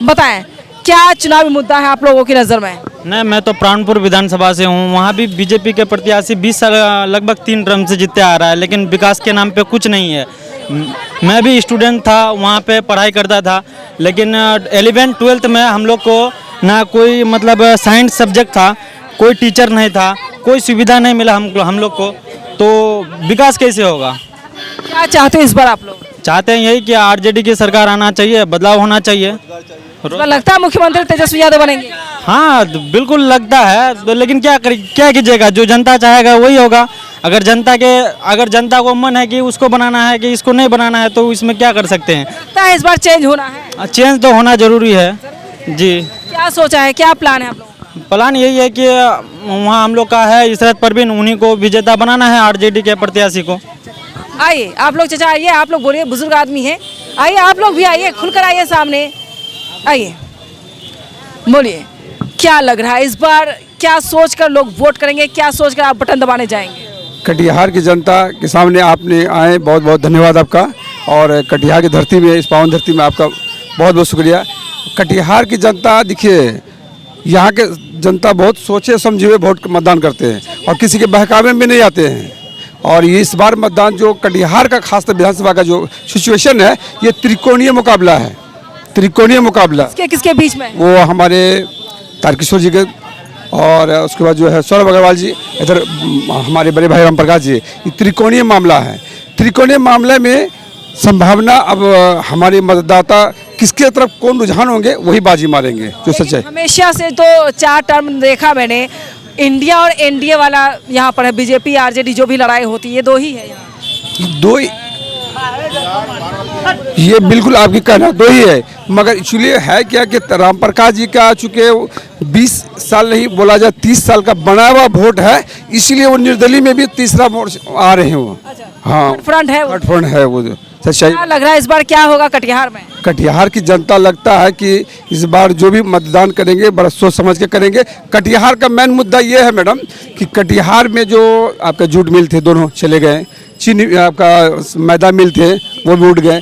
बताएं क्या चुनावी मुद्दा है आप लोगों की नज़र में? नहीं, मैं तो प्राणपुर विधानसभा से हूँ। वहाँ भी बीजेपी के प्रत्याशी 20 साल लगभग 3 टर्म से जीतते आ रहा है, लेकिन विकास के नाम पे कुछ नहीं है। मैं भी स्टूडेंट था, वहाँ पे पढ़ाई करता था, लेकिन 11th-12th में हम लोग को ना कोई मतलब साइंस सब्जेक्ट था, कोई टीचर नहीं था, कोई सुविधा नहीं मिला हम लोग को, तो विकास कैसे होगा? क्या चाहते हैं इस बार आप लोग? चाहते हैं यही कि आरजेडी की सरकार आना चाहिए, बदलाव होना चाहिए। इस बार लगता है मुख्यमंत्री तेजस्वी यादव बनेंगे? हाँ, बिल्कुल लगता है, तो लेकिन क्या कीजिएगा, जो जनता चाहेगा वही होगा। अगर जनता को मन है कि उसको बनाना है कि इसको नहीं बनाना है, तो इसमें क्या कर सकते हैं। लगता है इस बार चेंज होना है? चेंज तो होना जरूरी है जी। क्या सोचा है, क्या प्लान है आप लोगों का? प्लान यही है कि वहाँ हम लोग का है इशरत परवीन, उन्हीं को विजेता बनाना है, आरजेडी के प्रत्याशी को। आइए आप लोग, चाचा आइए, आप लोग बोलिए, बुजुर्ग आदमी हैं, आइए आप लोग भी आइए, खुलकर आइए सामने, आइए बोलिए क्या लग रहा है इस बार, क्या सोचकर लोग वोट करेंगे, क्या सोचकर आप बटन दबाने जाएंगे? कटिहार की जनता के सामने आपने आए, बहुत बहुत धन्यवाद आपका। और कटिहार की धरती में, इस पावन धरती में आपका बहुत बहुत शुक्रिया। कटिहार की जनता, देखिए यहाँ के जनता बहुत सोचे समझे हुए वोट मतदान करते हैं और किसी के बहकावे में नहीं आते हैं। और ये इस बार मतदान जो कटिहार का खासकर विधानसभा का जो सिचुएशन है, ये त्रिकोणीय मुकाबला है, त्रिकोणीय मुकाबला। किसके बीच में? वो हमारे तारकिशोर जी के, और उसके बाद जो है सौरभ अग्रवाल जी, इधर हमारे बड़े भाई राम प्रकाश जी। ये त्रिकोणीय मामला है। त्रिकोणीय मामले में संभावना अब हमारे मतदाता किसके तरफ कौन रुझान होंगे वही बाजी मारेंगे, जो सच है। हमेशा से तो 4 टर्म देखा मैंने, इंडिया और एनडीए वाला यहाँ पर है, बीजेपी आरजेडी जो भी लड़ाई होती है, ये दो ही है यहाँ। दो ही, ये बिल्कुल आपकी कहना दो ही है, मगर एक्चुअली है क्या कि राम प्रकाश जी का चूँकि 20 साल नहीं बोला जाए 30 साल का बना हुआ वोट है, इसलिए वो निर्दलीय में भी तीसरा वोट आ रहे हैं वो। हाँ, फ्रंट है वो। फ्रंट है वो, सच्चाई। क्या लग रहा है इस बार क्या होगा कटिहार में? कटिहार की जनता लगता है कि इस बार जो भी मतदान करेंगे बड़ा सोच समझ के करेंगे। कटिहार का मेन मुद्दा ये है मैडम कि कटिहार में जो आपका जूट मिल थे दोनों चले गए, चीनी आपका मैदा मिल थे वो भी उठ गए,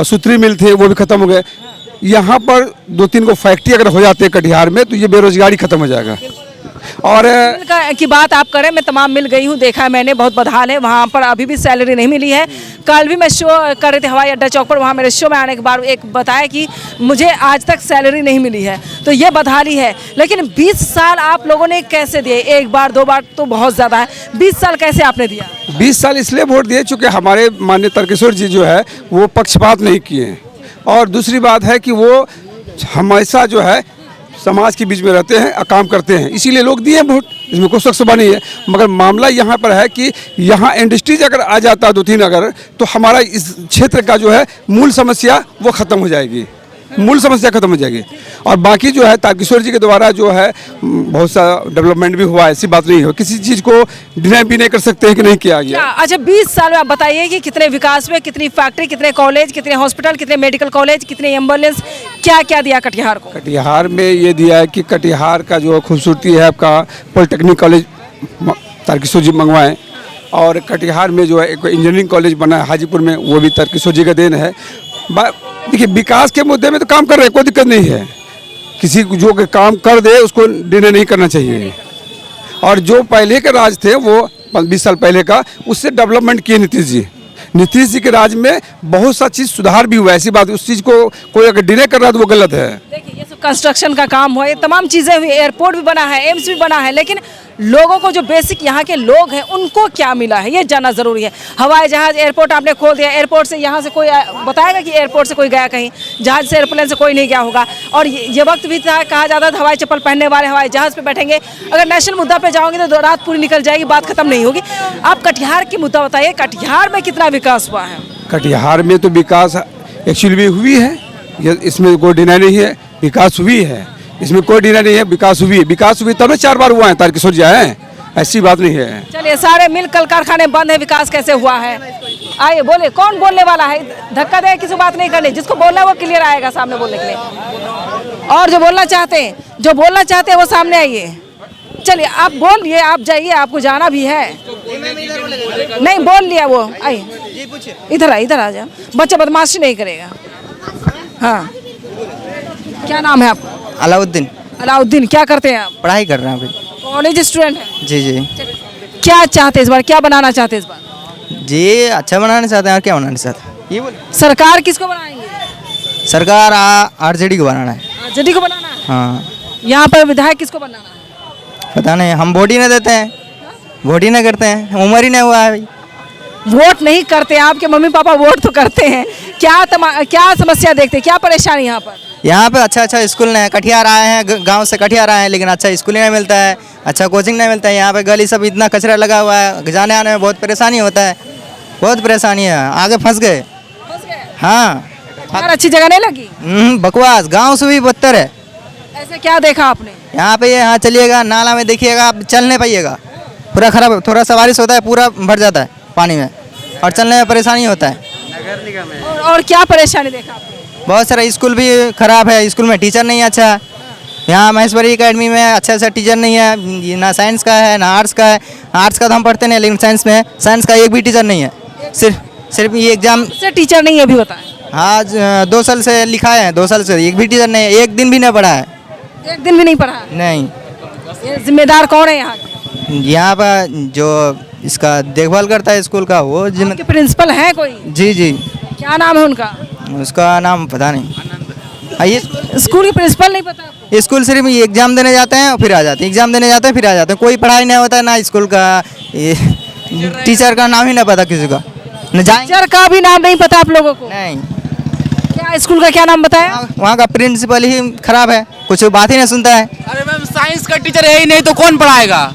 सूत्री मिल थे वो भी खत्म हो गए। यहाँ पर 2-3 को फैक्ट्री अगर हो जाते हैं कटिहार में, तो ये बेरोजगारी खत्म हो जाएगा। और की बात आप करें, मैं तमाम मिल गई हूँ, देखा है मैंने, बहुत बदहाल है वहाँ पर, अभी भी सैलरी नहीं मिली है। कल भी मैं शो कर रहे थे हवाई अड्डा चौक पर, वहाँ मेरे शो में आने के बाद एक बताया कि मुझे आज तक सैलरी नहीं मिली है, तो ये बदहाली है। लेकिन 20 साल आप लोगों ने कैसे दिए? 1 बार 2 बार तो बहुत ज़्यादा है, 20 साल कैसे आपने दिया? 20 साल इसलिए वोट दिए चूँकि हमारे माननीय तारकिशोर जी जो है वो पक्षपात नहीं किए, और दूसरी बात है कि वो हमेशा जो है समाज के बीच में रहते हैं और काम करते हैं, इसीलिए लोग दिए वोट, इसमें कोई शक शुबा नहीं है। मगर मामला यहाँ पर है कि यहाँ इंडस्ट्रीज अगर आ जाता है 2-3 अगर, तो हमारा इस क्षेत्र का जो है मूल समस्या वो ख़त्म हो जाएगी, मूल समस्या खत्म हो जाएगी। और बाकी जो है तारकिशोर जी के द्वारा जो है बहुत सा डेवलपमेंट भी हुआ है, ऐसी बात नहीं है, किसी चीज़ को डिनाई भी नहीं कर सकते हैं कि नहीं किया गया। अच्छा, 20 साल में आप बताइए कि कितने विकास हुए, कितनी फैक्ट्री, कितने कॉलेज, कितने हॉस्पिटल, कितने मेडिकल कॉलेज, कितने एम्बुलेंस, क्या क्या दिया कटिहार को? कटिहार में ये दिया है कि कटिहार का जो खूबसूरती है आपका पॉलिटेक्निक कॉलेज तारकिशोर जी मंगवाएँ, और कटिहार में जो है एक इंजीनियरिंग कॉलेज बना है हाजीपुर में, वो भी तारकिशोर जी का देन है। देखिए विकास के मुद्दे में तो काम कर रहे हैं, कोई दिक्कत नहीं है, किसी जो काम कर दे उसको डिले नहीं करना चाहिए। और जो पहले के राज थे वो 20 साल पहले का, उससे डेवलपमेंट किए नीतीश जी के राज में बहुत सा चीज़ सुधार भी हुआ है, ऐसी बात, उस चीज़ को कोई अगर डिले कर रहा है तो वो गलत है। देखिए ये सब कंस्ट्रक्शन का काम हुआ, ये तमाम चीज़ें हुई, एयरपोर्ट भी बना है, एम्स भी बना है, लेकिन लोगों को जो बेसिक यहाँ के लोग हैं उनको क्या मिला है ये जानना ज़रूरी है। हवाई जहाज़, एयरपोर्ट आपने खोल दिया, एयरपोर्ट से यहाँ से कोई बताएगा कि एयरपोर्ट से कोई गया कहीं? जहाज़ से, एयरप्लेन से कोई नहीं गया होगा। और ये वक्त भी था, कहा जाता था हवाई चप्पल पहनने वाले हवाई जहाज़ पे बैठेंगे, अगर नेशनल मुद्दा पे जाओगे तो रात पूरी निकल जाएगी, बात खत्म नहीं होगी। आप कटिहार की मुद्दा बताइए, कटिहार में कितना विकास हुआ है? कटिहार में तो विकास एक्चुअली भी हुई है, इसमें कोई डिनाई नहीं है, विकास हुई है, इसमें कोई डिनाई नहीं है, विकास हुई तब 4 बार हुआ है, तारकिशोर जी आए, ऐसी बात नहीं है। चलिए, सारे मिल कल कारखाने बंद है, विकास कैसे हुआ है? आइए बोले, कौन बोलने वाला है? धक्का दे, किसी बात नहीं करनी, जिसको बोलना है वो क्लियर आएगा सामने बोलने के लिए। और जो बोलना चाहते हैं वो सामने आइए। चलिए आप बोल लिए, आप जाइए, आपको जाना भी है। नहीं बोल लिया वो, आइए इधर आ जाओ, बच्चा बदमाशी नहीं करेगा। हाँ क्या नाम है आपका? अलाउद्दीन। अलाउद्दीन, क्या करते हैं आप? पढ़ाई कर रहे हैं अभी। कॉलेज स्टूडेंट हैं? जी जी क्या चाहते हैं इस बार, क्या बनाना चाहते हैं इस बार? जी, अच्छा बनाना चाहते हैं और क्या बनाना चाहते हैं ये बोल। सरकार किसको बनाएंगे? सरकार आरजेडी को बनाना है। आरजेडी को बनाना है। हाँ, यहाँ पर विधायक किसको बनाना है? पता नहीं, हम वोट ही नहीं देते हैं, वोट ही नहीं करते हैं, उम्र ही नहीं हुआ है अभी। वोट नहीं करते, आपके मम्मी पापा वोट तो करते हैं। क्या समस्या देखते हैं, क्या परेशानी यहाँ पर? यहाँ पे अच्छा अच्छा स्कूल नहीं है। कटिहार आए हैं, गांव से कटिहार आए हैं, लेकिन अच्छा स्कूल ही नहीं मिलता है, अच्छा कोचिंग नहीं मिलता है। यहाँ पे गली सब इतना कचरा लगा हुआ है, जाने आने में बहुत परेशानी होता है, बहुत परेशानी है, आगे फंस गए। हाँ, यार अच्छी जगह नहीं लगी? बकवास, गांव से भी बदतर है। ऐसे क्या देखा आपने? यहाँ पे यहाँ चलिएगा, नाला में देखिएगा, आप चल नहीं पाइएगा, पूरा खराब। थोड़ा सा बारिश होता है पूरा भर जाता है पानी में, और चलने में परेशानी होता है। और क्या परेशानी देखा आपने? बहुत सारा स्कूल भी खराब है, स्कूल में टीचर नहीं है अच्छा। यहाँ महेश्वरी एकेडमी में अच्छा अच्छा टीचर नहीं है, ये ना साइंस का है ना आर्ट्स का है। आर्ट्स का तो हम पढ़ते नहीं, लेकिन साइंस का एक भी टीचर नहीं है। सिर्फ ये एग्जाम से टीचर नहीं है अभी, बताएं। हाँ, 2 साल से लिखा है, 2 साल से एक भी टीचर नहीं है, एक दिन भी नहीं पढ़ा है। एक दिन भी नहीं पढ़ा? नहीं। ये जिम्मेदार कौन है यहाँ के? यहाँ पर जो इसका देखभाल करता है स्कूल का, वो आपके प्रिंसिपल है कोई? जी जी। क्या नाम है उनका? उसका नाम पता नहीं। आइए, स्कूल के प्रिंसिपल नहीं पता आपको? स्कूल सिर्फ एग्जाम देने जाते हैं और फिर आ जाते हैं, एग्जाम देने जाते हैं फिर आ जाते हैं, कोई पढ़ाई नहीं होता है ना स्कूल का। ये टीचर का नाम ही नहीं पता किसी का, न जाएंगे। टीचर का भी नाम नहीं पता आप लोगों को? नहीं। क्या स्कूल का क्या नाम बताया? वहाँ का प्रिंसिपल ही खराब है, कुछ बात ही नहीं सुनता है। अरे मैम, साइंस का टीचर है ही नहीं तो कौन पढ़ाएगा?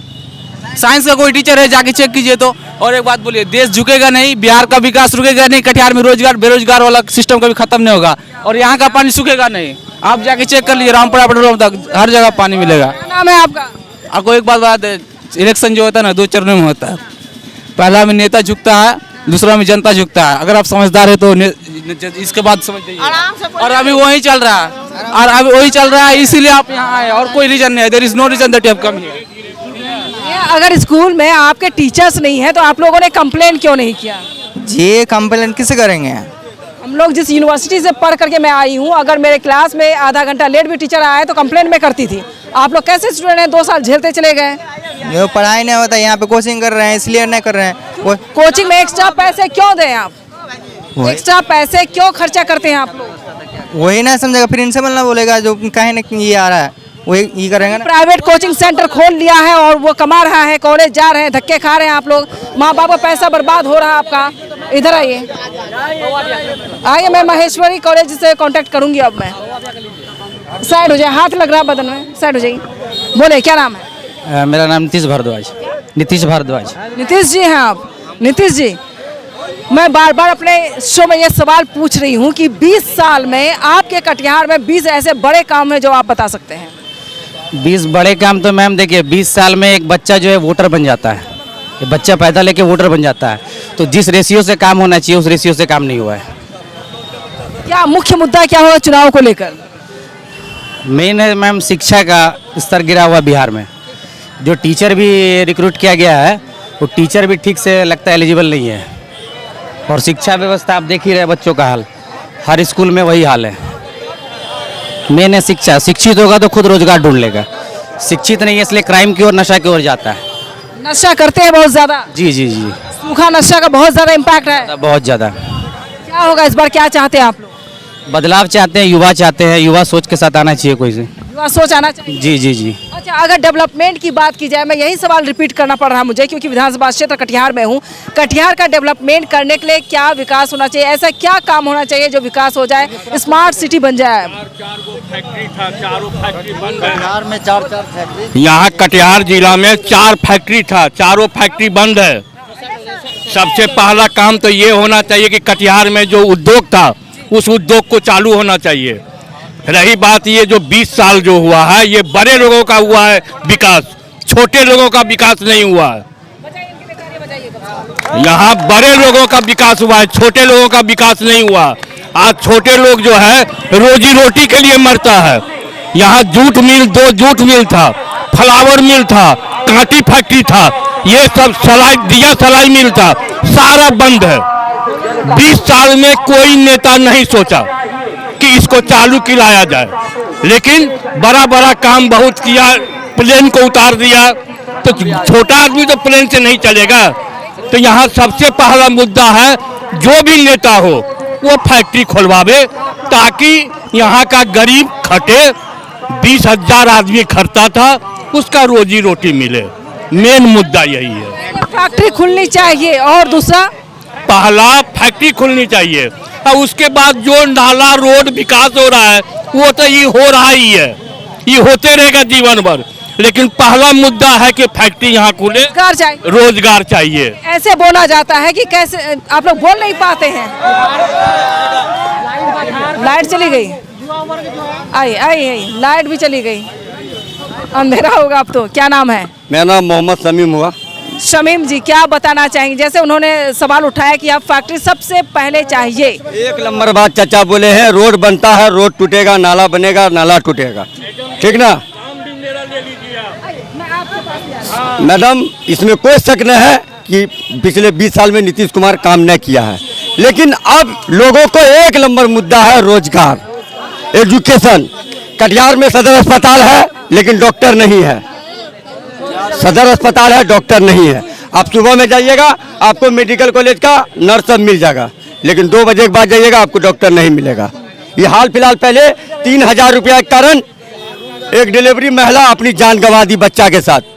साइंस का कोई टीचर है, जाके चेक कीजिए तो। और एक बात बोलिए, देश झुकेगा नहीं, बिहार का विकास रुकेगा नहीं, कटिहार में रोजगार बेरोजगार वाला सिस्टम कभी खत्म नहीं होगा, और यहाँ का पानी सूखेगा नहीं। आप जाके चेक कर लीजिए, रामपुरा पेट्रोल तक हर जगह पानी मिलेगा। क्या नाम है आपका? आपको एक बात बता दें, इलेक्शन जो होता है ना, 2 चरणों में होता है। पहला में नेता झुकता है, दूसरा में जनता झुकता है। अगर आप समझदार है तो इसके बाद समझ जाइए। और अभी वही चल रहा है, और अभी वही चल रहा है, इसीलिए आप यहाँ आए, और कोई रीजन नहीं है। There is no reason that you have come here. अगर स्कूल में आपके टीचर्स नहीं है तो आप लोगों ने कंप्लेन क्यों नहीं किया? ये कंप्लेन किसे करेंगे? हम लोग जिस यूनिवर्सिटी से पढ़ करके मैं आई हूँ, अगर मेरे क्लास में आधा घंटा लेट भी टीचर आया है तो कंप्लेन मैं करती थी। आप लोग कैसे स्टूडेंट हैं, 2 साल झेलते चले गए? जो पढ़ाई नहीं होता, यहाँ पे कोचिंग कर रहे हैं इसलिए नहीं कर रहे हैं। कोचिंग में एक्स्ट्रा पैसे क्यों दें आप? एक्स्ट्रा पैसे क्यों खर्चा करते हैं आप लोग? वही ना समझेगा, प्रिंसिपल ना बोलेगा जो कहीं ना कहीं ये आ रहा है, वही ये करेंगे ना। प्राइवेट कोचिंग सेंटर खोल लिया है और वो कमा रहा है, कॉलेज जा रहे हैं, धक्के खा रहे हैं आप लोग, माँ बाप का पैसा बर्बाद हो रहा है आपका। इधर आइए, आइए, मैं महेश्वरी कॉलेज से कांटेक्ट करूंगी। अब मैं साइड हो जाए, हाथ लग रहा है बदन में, साइड हो जाइए। बोले, क्या नाम है? मेरा नाम नीतीश भारद्वाज। नीतीश भारद्वाज। नीतीश जी हैं आप? नीतीश जी, मैं बार बार अपने शो में ये सवाल पूछ रही हूँ कि 20 साल में आपके कटिहार में 20 ऐसे बड़े काम हैं जो आप बता सकते हैं? 20 बड़े काम तो मैम देखिए, 20 साल में एक बच्चा जो है वोटर बन जाता है, ये बच्चा पैदा लेके वोटर बन जाता है। तो जिस रेशियो से काम होना चाहिए उस रेशियो से काम नहीं हुआ है। क्या मुख्य मुद्दा क्या होगा चुनाव को लेकर? मेन है मैम, शिक्षा का स्तर गिरा हुआ बिहार में। जो टीचर भी रिक्रूट किया गया है वो टीचर भी ठीक से लगता है एलिजिबल नहीं है। और शिक्षा व्यवस्था आप देख ही रहे बच्चों का हाल, हर स्कूल में वही हाल है। मेन है शिक्षा, शिक्षित होगा तो खुद रोजगार ढूंढ लेगा, शिक्षित नहीं है इसलिए क्राइम की ओर, नशा की ओर जाता है। नशा करते हैं बहुत ज्यादा? जी जी जी, सूखा नशा का बहुत ज्यादा इम्पैक्ट है। बहुत ज़्यादा। क्या होगा इस बार, क्या चाहते हैं आप लोग? बदलाव चाहते हैं, युवा चाहते हैं, युवा सोच के साथ आना चाहिए कोई से। युवा सोच आना चाहिए। जी जी जी। अच्छा, अगर डेवलपमेंट की बात की जाए, मैं यही सवाल रिपीट करना पड़ रहा है मुझे क्योंकि विधानसभा क्षेत्र कटिहार में हूँ। कटिहार का डेवलपमेंट करने के लिए क्या विकास होना चाहिए, ऐसा क्या काम होना चाहिए जो विकास हो जाए, स्मार्ट सिटी बन जाए? बिहार में 4 फैक्ट्री, यहाँ कटिहार जिला में 4 फैक्ट्री था, चारों फैक्ट्री बंद है। सबसे पहला काम तो ये होना चाहिए कि कटिहार में जो उद्योग था उस उद्योग को चालू होना चाहिए। रही बात ये जो 20 साल जो हुआ है, ये बड़े लोगों का हुआ है विकास, छोटे लोगों का विकास नहीं हुआ है। यहाँ बड़े लोगों का विकास हुआ है, छोटे लोगों का विकास नहीं हुआ। आज छोटे लोग जो है रोजी रोटी के लिए मरता है। यहाँ जूट मिल, 2 जूट मिल था, फ्लावर मिल था, कांटी फैक्ट्री था, ये सब सलाई, दिया सलाई मिल था, सारा बंद है। 20 साल में कोई नेता नहीं सोचा कि इसको चालू किलाया जाए। लेकिन बड़ा बड़ा काम बहुत किया, प्लेन को उतार दिया, तो छोटा आदमी तो प्लेन से नहीं चलेगा। तो यहाँ सबसे पहला मुद्दा है जो भी नेता हो वो फैक्ट्री खुलवावे, ताकि यहाँ का गरीब खटे, 20,000 आदमी खटता था, उसका रोजी रोटी मिले। मेन मुद्दा यही है। फैक्ट्री खुलनी चाहिए और दूसरा पहला फैक्ट्री खुलनी चाहिए, और उसके बाद जो नाला रोड विकास हो रहा है वो तो ये हो रहा ही है, ये होते रहेगा जीवन भर। लेकिन पहला मुद्दा है कि फैक्ट्री यहाँ खुले, रोजगार चाहिए। रोजगार चाहिए। ऐसे बोला जाता है कि कैसे आप लोग बोल नहीं पाते हैं। लाइट चली गई, आई लाइट भी चली गई, अंधेरा होगा अब तो। क्या नाम है? मेरा नाम मोहम्मद शमीम हुआ। शमीम जी, क्या बताना चाहेंगे? जैसे उन्होंने सवाल उठाया कि अब फैक्ट्री सबसे पहले चाहिए। एक नंबर बात चाचा बोले हैं, रोड बनता है, रोड टूटेगा, नाला बनेगा, नाला टूटेगा, ठीक ना मैडम? इसमें कोई शक नहीं है कि पिछले 20 साल में नीतीश कुमार काम नहीं किया है, लेकिन अब लोगों को एक नंबर मुद्दा है रोजगार, एजुकेशन। कटिहार में सदर अस्पताल है लेकिन डॉक्टर नहीं है, सदर अस्पताल है, डॉक्टर नहीं है। आप सुबह में जाइएगा आपको मेडिकल कॉलेज का नर्स सब मिल जाएगा, लेकिन 2 बजे के बाद जाइएगा आपको डॉक्टर नहीं मिलेगा। ये हाल फिलहाल पहले 3,000 रुपया के कारण एक डिलीवरी महिला अपनी जान गंवा दी बच्चा के साथ।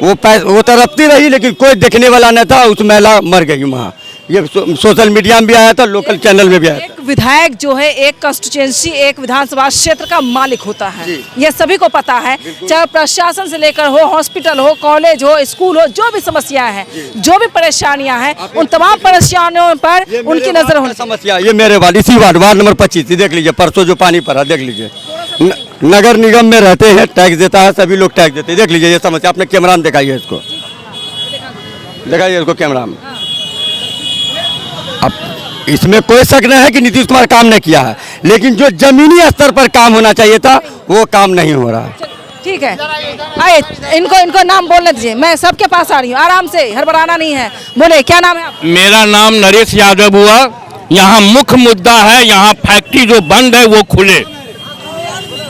वो तड़पती रही लेकिन कोई देखने वाला न था, उस महिला मर गई वहाँ। ये सोशल मीडिया में भी आया था, लोकल चैनल में भी आया था। एक विधायक जो है एक कंस्टिट्यूएंसी, एक विधानसभा क्षेत्र का मालिक होता है, ये सभी को पता है। चाहे प्रशासन से लेकर हो, हॉस्पिटल हो, कॉलेज हो, स्कूल हो, जो भी समस्याएं हैं, जो भी परेशानियां हैं, उन तमाम परेशानियों पर उनकी नजर होनी। समस्या ये मेरे वार्ड, इसी वार्ड नंबर 25 देख लीजिए, परसों जो पानी पड़ा देख लीजिए। नगर निगम में रहते हैं, टैक्स देता है, सभी लोग टैक्स देते हैं, देख लीजिए ये समस्या। अपने कैमरा में दिखाइए इसको, दिखाइए इसको कैमरा में। अब इसमें कोई शक नहीं है कि नीतीश कुमार काम नहीं किया है, लेकिन जो जमीनी स्तर पर काम होना चाहिए था वो काम नहीं हो रहा है। ठीक है, आइए इनको नाम बोलने दीजिए, मैं सबके पास आ रही हूँ, आराम से, हड़बड़ाना नहीं है। बोले, क्या नाम है आपका? मेरा नाम नरेश यादव हुआ। यहाँ मुख्य मुद्दा है, यहाँ फैक्ट्री जो बंद है वो खुले।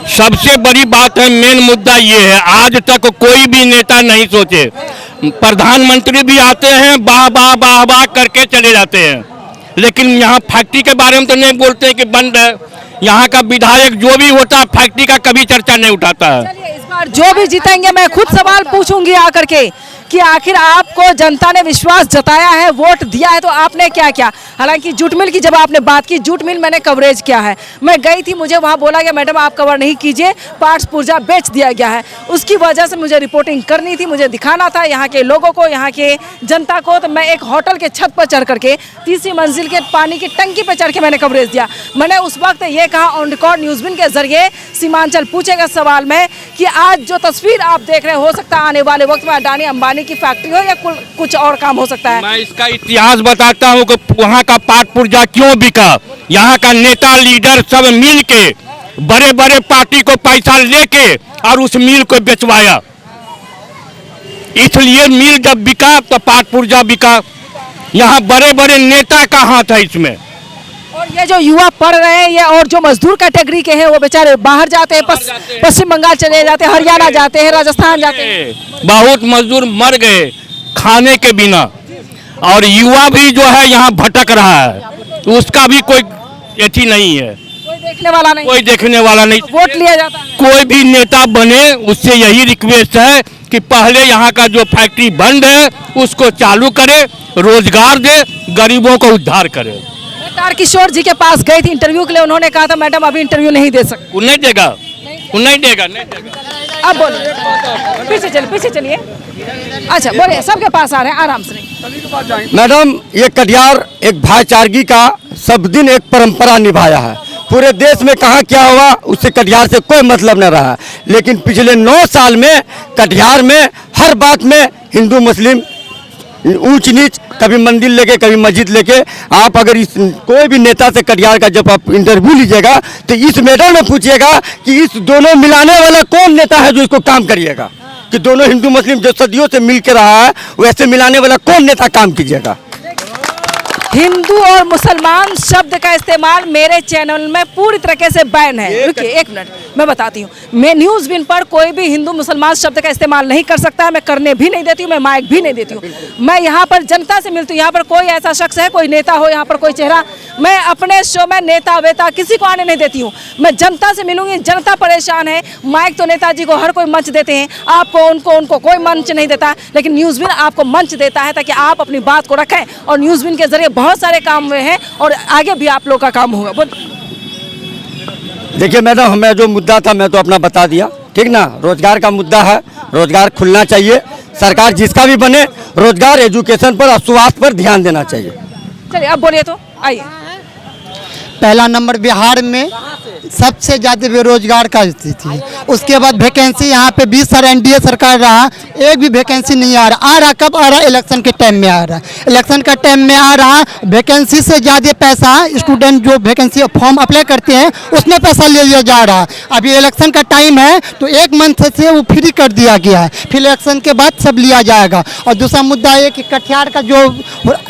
सबसे बड़ी बात है, मेन मुद्दा ये है, आज तक कोई भी नेता नहीं सोचे। प्रधानमंत्री भी आते हैं, वाह वाह वाह वाह करके चले जाते हैं, लेकिन यहाँ फैक्ट्री के बारे में तो नहीं बोलते हैं कि बंद है। यहाँ का विधायक जो भी होता है फैक्ट्री का कभी चर्चा नहीं उठाता है। चलिए, इस बार जो भी जीतेंगे मैं खुद सवाल पूछूंगी आकर के कि आखिर आपको जनता ने विश्वास जताया है, वोट दिया है, तो आपने क्या किया। हालांकि जूट मिल की जब आपने बात की, जूट मिल मैंने कवरेज किया है, मैं गई थी, मुझे वहाँ बोला गया मैडम आप कवर नहीं कीजिए, पार्ट्स पुर्जा बेच दिया गया है। उसकी वजह से मुझे रिपोर्टिंग करनी थी, मुझे दिखाना था यहाँ के लोगों को, यहाँ के जनता को। तो मैं एक होटल के छत पर चढ़ करके 3री मंजिल के पानी की टंकी पर चढ़ के मैंने कवरेज दिया। मैंने उस वक्त ये कहा ऑन रिकॉर्ड न्यूज़बिन के जरिए, सीमांचल पूछेगा सवाल में कि आज जो तस्वीर आप देख रहे हो सकता है आने वाले वक्त में अडानी अंबानी की फैक्ट्री हो या कुछ और काम हो सकता है। मैं इसका इतिहास बताता हूँ कि वहाँ का पाट पुर्जा क्यों बिका। यहाँ का नेता लीडर सब मिल के बड़े बड़े पार्टी को पैसा लेके और उस मिल को बेचवाया, इसलिए मिल जब बिका तो पाट पुर्जा बिका। यहाँ बड़े बड़े नेता का हाथ है इसमें। और ये जो युवा पढ़ रहे हैं ये और जो मजदूर कैटेगरी के हैं वो बेचारे बाहर जाते हैं, पश्चिम बंगाल चले जाते हैं, हरियाणा जाते हैं, राजस्थान जाते हैं। बहुत मजदूर मर गए खाने के बिना, और युवा भी जो है यहाँ भटक रहा है, तो उसका भी कोई एथी नहीं है, कोई देखने वाला नहीं, कोई देखने वाला नहीं। वोट लिया जाता है। कोई भी नेता बने उससे यही रिक्वेस्ट है कि पहले यहाँ का जो फैक्ट्री बंद है उसको चालू करे, रोजगार दे, गरीबों को उद्धार करे। तारकिशोर जी के पास गई थी इंटरव्यू के लिए, उन्होंने कहा था मैडम अभी इंटरव्यू नहीं दे सकते। वो नहीं देगा, वो नहीं देगा, नहीं देगा। अब बोलिए, पीछे चलिए। अच्छा बोलिए, सबके पास आ रहे हैं, आराम से नहीं। मैडम, ये कटिहार एक भाईचारगी का सब दिन एक परंपरा निभाया है। पूरे देश में कहाँ क्या हुआ उससे कटिहार से कोई मतलब न रहा, लेकिन पिछले 9 साल में कटिहार में हर बात में हिंदू मुस्लिम ऊंच नीच, कभी मंदिर लेके कभी मस्जिद लेके। आप अगर इस कोई भी नेता से कटिहार का जब आप इंटरव्यू लीजिएगा तो इस मैटर में पूछिएगा कि इस दोनों मिलाने वाला कौन नेता है जो इसको काम करिएगा, कि दोनों हिंदू मुस्लिम जो सदियों से मिल के रहा है वैसे मिलाने वाला कौन नेता काम कीजिएगा। हिंदू और मुसलमान शब्द का इस्तेमाल मेरे चैनल में पूरी तरीके से बैन है। रुकिए एक मिनट, मैं बताती हूँ। मैं न्यूज़ विन पर कोई भी हिंदू मुसलमान शब्द का इस्तेमाल नहीं कर सकता है, मैं करने भी नहीं देती हूँ, मैं माइक भी नहीं देती हूँ। मैं यहाँ पर जनता से मिलती हूँ, यहाँ पर कोई ऐसा शख्स है, कोई नेता हो, यहाँ पर कोई चेहरा, मैं अपने शो में नेता वेता किसी को आने नहीं देती हूँ। मैं जनता से मिलूंगी, जनता परेशान है। माइक तो नेताजी को हर कोई मंच देते हैं, आपको उनको कोई मंच नहीं देता, लेकिन न्यूज़ विन आपको मंच देता है ताकि आप अपनी बात को रखें। और न्यूज़ विन के जरिए बहुत सारे काम हुए हैं और आगे भी आप लोग का काम होगा। देखिए मैडम, हमें जो मुद्दा था मैं तो अपना बता दिया, ठीक ना। रोजगार का मुद्दा है, रोजगार खुलना चाहिए। सरकार जिसका भी बने, रोजगार, एजुकेशन पर और स्वास्थ्य पर ध्यान देना चाहिए। चलिए अब बोलिए, तो आइए। पहला नंबर बिहार में सबसे ज़्यादा बेरोजगार का स्थिति है। उसके बाद वैकेंसी यहाँ पे 20 साल एनडीए सरकार रहा, एक भी वैकेंसी नहीं आ रहा। कब आ रहा? इलेक्शन के टाइम में आ रहा है। इलेक्शन का टाइम में आ रहा, वैकेंसी से ज़्यादा पैसा स्टूडेंट जो वैकेंसी फॉर्म अप्लाई करते हैं उसमें पैसा ले लिया जा रहा है। अभी इलेक्शन का टाइम है तो 1 मंथ से वो फ्री कर दिया गया है, फिर इलेक्शन के बाद सब लिया जाएगा। और दूसरा मुद्दा ये कि कटिहार का जो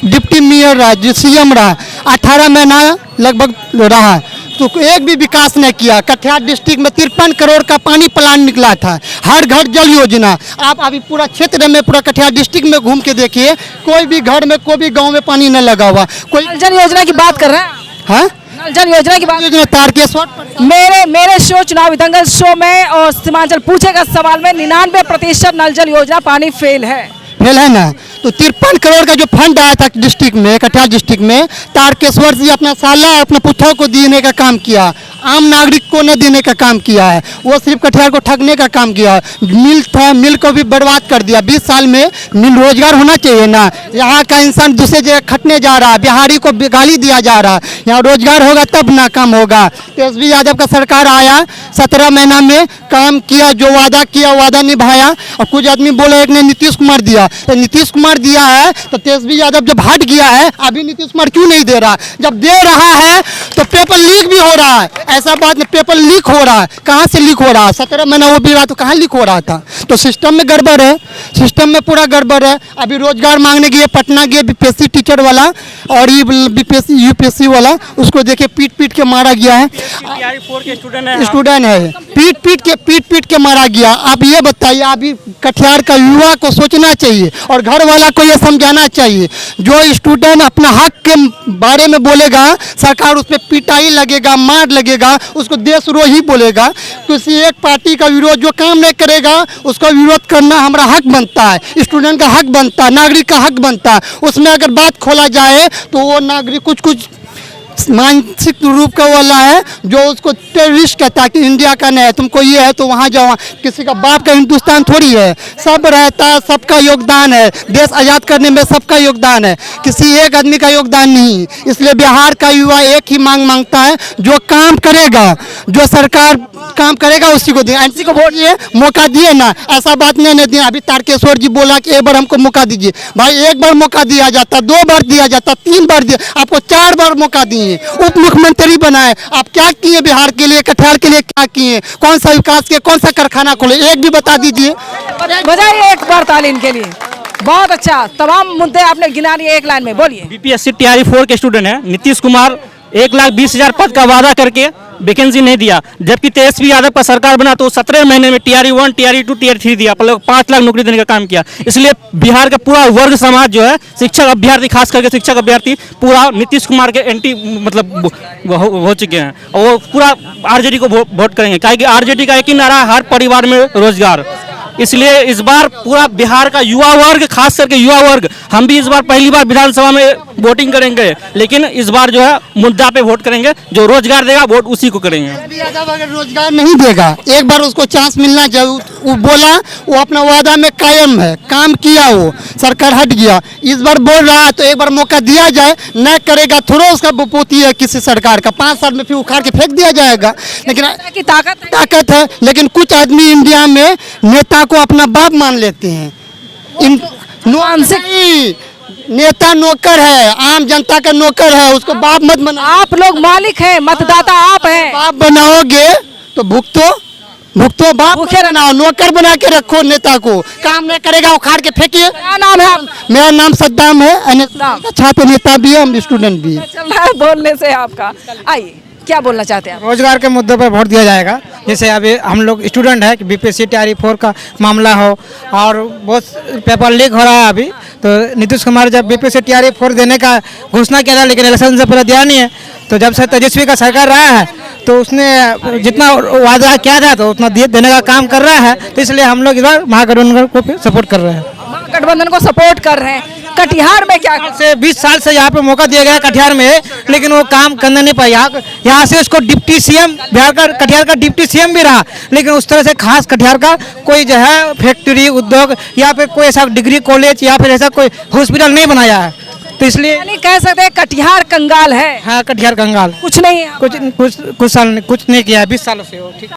डिप्टी मेयर रहा, जो सीएम रहा, 18 महीना लगभग रहा, तो एक भी विकास नहीं किया। कटिहार डिस्ट्रिक्ट में 53 करोड़ का पानी प्लांट निकला था, हर घर जल योजना। आप अभी पूरा क्षेत्र में, पूरा कटिहार डिस्ट्रिक्ट में घूम के देखिए, कोई भी घर में, कोई भी गांव में पानी नहीं लगा हुआ। कोई नल जल योजना की बात कर रहे हैं? हाँ, नल जल योजना की बात। योजना तारकेश्वर मेरे शो चुनावी दंगल शो में और सीमांचल पूछेगा सवाल में 99% नल जल योजना पानी फेल है ना। तो 53 करोड़ का जो फंड आया था डिस्ट्रिक्ट में, कटिहार डिस्ट्रिक्ट में, तारकेश्वर जी अपना साला अपने पुत्रों को देने का काम किया, आम नागरिक को न देने का काम किया है। वो सिर्फ कटिहार को ठगने का काम किया। मिल था, मिल को भी बर्बाद कर दिया। 20 साल में मिल रोजगार होना चाहिए ना। यहाँ का इंसान दूसरे जगह खटने जा रहा है, बिहारी को गाली दिया जा रहा है। यहाँ रोजगार होगा तब ना काम होगा। तेजस्वी यादव का सरकार आया, 17 महीना में काम किया, जो वादा किया वादा निभाया। और कुछ आदमी बोले एक ने नीतीश कुमार दिया, तो नीतीश कुमार दिया है तो तेजस्वी यादव जब हट गया है, अभी नीतीश कुमार क्यों नहीं दे रहा? जब दे रहा है तो पेपर लीक भी हो रहा है। ऐसा बात नहीं, पेपर लीक हो रहा है। कहाँ से लीक हो रहा है? 17 महीना वो भी रहा तो कहाँ लीक हो रहा था? तो सिस्टम में गड़बड़ है, सिस्टम में पूरा गड़बड़ है। अभी रोजगार मांगने गए, पटना गए, बीपीएससी टीचर वाला और ये बीपीएससी यूपीएससी वाला, उसको देखे पीट के मारा गया है। स्टूडेंट है, पीट के मारा गया। आप ये बताइए, अभी कटिहार का युवा को सोचना चाहिए और घर वाला को ये समझाना चाहिए, जो स्टूडेंट अपना हक के बारे में बोलेगा, सरकार उस पर पिटाई लगेगा, मार लगेगा, उसको देशद्रोही बोलेगा। किसी एक पार्टी का विरोध, जो काम नहीं करेगा उसका विरोध करना हमारा हक बनता है, स्टूडेंट का हक बनता है, नागरिक का हक बनता है। उसमें अगर बात खोला जाए तो वो नागरिक कुछ मानसिक रूप का वाला है, जो उसको टेररिस्ट कहता है कि इंडिया का नहीं है, तुमको ये है तो वहाँ जाओ। किसी का बाप का हिंदुस्तान थोड़ी है, सब रहता है, सबका योगदान है। देश आज़ाद करने में सबका योगदान है, किसी एक आदमी का योगदान नहीं। इसलिए बिहार का युवा एक ही मांगता है, जो काम करेगा, जो सरकार काम करेगा उसी को दिए। एनसी को वोट दिए, मौका दिए ना, ऐसा बात नहीं दिया। अभी तारकेश्वर जी बोला कि एक बार हमको मौका दीजिए। भाई एक बार मौका दिया जाता, 2 बार दिया जाता, 3 बार दिया, आपको 4 बार मौका दिए। उप मुख्यमंत्री बनाए, आप क्या किए बिहार के लिए, कटिहार के लिए क्या किए? कौन सा विकास किए, कौन सा कारखाना खोले, एक भी बता दीजिए। बजाइए एक बार तालीम के लिए। बहुत अच्छा, तमाम मुद्दे आपने गिना लिए एक लाइन में, बोलिए। बीपीएससी टीआरई 4 के स्टूडेंट हैं। नीतीश कुमार 1,20,000 पद का वादा करके वैकेंसी नहीं दिया, जबकि तेजस्वी यादव का सरकार बना तो 17 महीने में टीआरई 1, टीआरई 2, टीआरई 3 दिया, 5 लाख नौकरी देने का काम किया। इसलिए बिहार का पूरा वर्ग समाज जो है, शिक्षक अभ्यर्थी, खास करके शिक्षक अभ्यर्थी, पूरा नीतीश कुमार के एंटी मतलब हो चुके हैं। और वो पूरा आरजेडी को वोट करेंगे, क्योंकि आरजेडी का एक ही नारा है, हर परिवार में रोजगार। इसलिए इस बार पूरा बिहार का युवा वर्ग, खास करके युवा वर्ग, हम भी इस बार पहली बार विधानसभा में वोटिंग करेंगे, लेकिन इस बार जो है मुद्दा पे वोट करेंगे, जो रोजगार देगा वोट उसी को करेंगे। यादव अगर रोजगार नहीं देगा, एक बार उसको चांस मिलना चाहिए। वो बोला, वो अपना वादा में कायम है, काम किया, वो सरकार हट गया, इस बार बोल रहा है तो एक बार मौका दिया जाए। न करेगा थोड़ा उसका बपोती है किसी सरकार का, 5 साल में फिर उखाड़ के फेंक दिया जाएगा। लेकिन की ताकत है, लेकिन कुछ आदमी इंडिया में नेता को अपना बाप मान लेते हैं। नेता नौकर है, आम जनता का नौकर है, उसको बाप मत बनाओ। आप लोग मालिक हैं, मतदाता आप हैं। बाप बनाओगे तो भुगतो। भुगतो बाप भूखे भूखे ना नौकर बना के रखो नेता को, काम नहीं करेगा उखाड़ के फेंकिए। क्या नाम है आप? मेरा नाम सद्दाम है, छात्र नेता भी है, हम स्टूडेंट भी है। चल रहा है बोलने से आपका। आइए, क्या बोलना चाहते हैं आप? रोजगार के मुद्दे पर वोट दिया जाएगा। जैसे अभी हम लोग स्टूडेंट है कि बीपीएससी तैयारी 4 का मामला हो और बहुत पेपर लीक हो रहा है अभी, तो नीतीश कुमार जब बीपीएससी तैयारी 4 देने का घोषणा किया था, लेकिन इलेक्शन से पहले दिया नहीं है। तो जब से तेजस्वी का सरकार रहा है तो उसने जितना वादा किया था तो उतना देने का काम कर रहा है। तो इसलिए हम लोग इस बार महागठबंधन को सपोर्ट कर रहे हैं। गठबंधन को सपोर्ट कर रहे हैं। कटिहार में क्या से 20 साल से यहाँ पे मौका दिया गया है कटिहार में, लेकिन वो काम करने नहीं पाया। यहाँ से उसको डिप्टी सीएम, बिहार का कटिहार का डिप्टी सीएम भी रहा, लेकिन उस तरह से खास कटिहार का कोई जो है फैक्ट्री उद्योग या फिर कोई ऐसा डिग्री कॉलेज या फिर ऐसा कोई हॉस्पिटल नहीं बनाया है। तो इसलिए यानी कह सकते हैं कटिहार कंगाल है। हाँ, कटिहार कंगाल कुछ नहीं है। कुछ साल कुछ नहीं किया है 20 सालों से वो। ठीक।